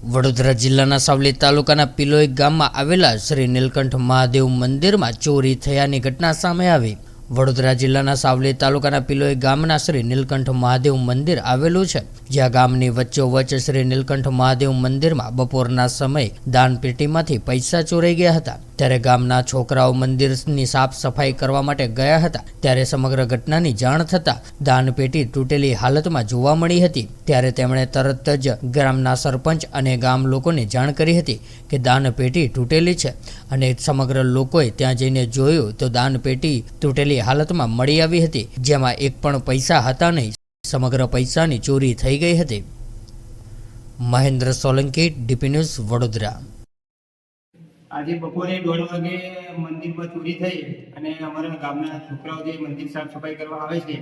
વડોદરા જિલ્લાના સાવલી તાલુકાના પિલોઈ ગામમાં આવેલા શ્રી નીલકંઠ મહાદેવ મંદિરમાં ચોરી થયાની ઘટના સામે આવી। વડોદરા જિલ્લાના સાવલી તાલુકાના પિલોઈ ગામના શ્રી નીલકંઠ મહાદેવ મંદિર આવેલું છે, જ્યાં ગામની વચ્ચોવચ્ચ શ્રી નીલકંઠ મહાદેવ મંદિરમાં બપોરના સમયે દાનપેટીમાંથી પૈસા ચોરાઈ ગયા હતા। ત્યારે ગામના છોકરાઓ મંદિરની સાફ સફાઈ કરવા માટે ગયા હતા, ત્યારે સમગ્ર ઘટનાની જાણ થતાં દાનપેટી તૂટેલી હાલતમાં જોવા મળી હતી। ત્યારે તેમણે તરત જ ગામના સરપંચ અને ગામ લોકોને જાણ કરી હતી કે દાનપેટી તૂટેલી છે, અને સમગ્ર લોકોએ ત્યાં જઈને જોયું તો દાનપેટી તૂટેલી હાલતમાં મળી આવી હતી, જેમાં એક પણ પૈસા હતા નહીં। સમગ્ર પૈસાની ચોરી થઈ ગઈ હતી। Mahendra Solanki, DP news, Vadodara. આજે બપોરે 1:30 વાગે મંદિરમાં ચોરી થઈ અને અમારા ગામના છોકરાઓ જે મંદિર સાફ સફાઈ કરવા આવે છે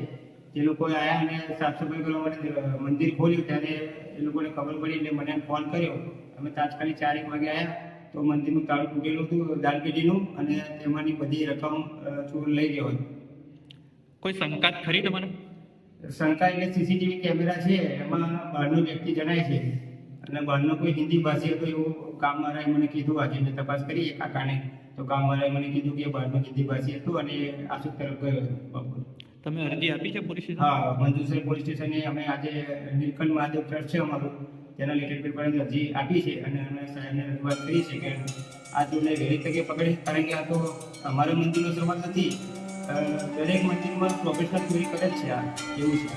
તે લોકો આવ્યા અને સાફ સફાઈ કરવા માટે મંદિર ખોલ્યું। ત્યારે એ લોકોને ખબર પડી એટલે મને ફોન કર્યો। અમે તાત્કાલિક 4 વાગે આવ્યા તો મંદિરનું તાળું તૂટેલું હતું દાનપેટીનું, અને તેમાંની બધી રકમ ચોર લઈ ગયો હતો। કોઈ શંકા ખરી તમને? શંકા એટલે સીસીટીવી કેમેરા છે, એમાં બહારનો વ્યક્તિ જણાય છે, અને બહારનો કોઈ હિન્દી ભાષી હતો એવું ગામવાળાએ મને કીધું। આજે મેં તપાસ કરી એ કાકાને, તો ગામવાળાએ મને કીધું કે બહારનો હિન્દી ભાષી હતું અને આસુક તરફ ગયો હતો બપોરે। તમે અરજી આપી છે પોલીસ સ્ટેશન? હા, મંજુસર પોલીસ સ્ટેશને અમે આજે નીલકંઠ મહાદેવ ટ્રસ્ટ છે અમારું, તેના રિલેટેડ પેપરની અરજી આપી છે અને અમે સાહેબને રજૂઆત કરી છે કે આ ચોરને વહેલી તકે પકડે, કારણ કે આ તો અમારા મંદિરનો સવાલ નથી, દરેક મંદિરમાં પ્રોફેશનલ ચોરી કરે જ છે આ, એવું છે।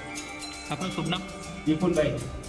આપનું શુભ નામ? વિપુલભાઈ।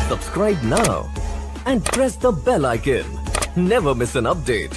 Subscribe now and press the bell icon. Never miss an update.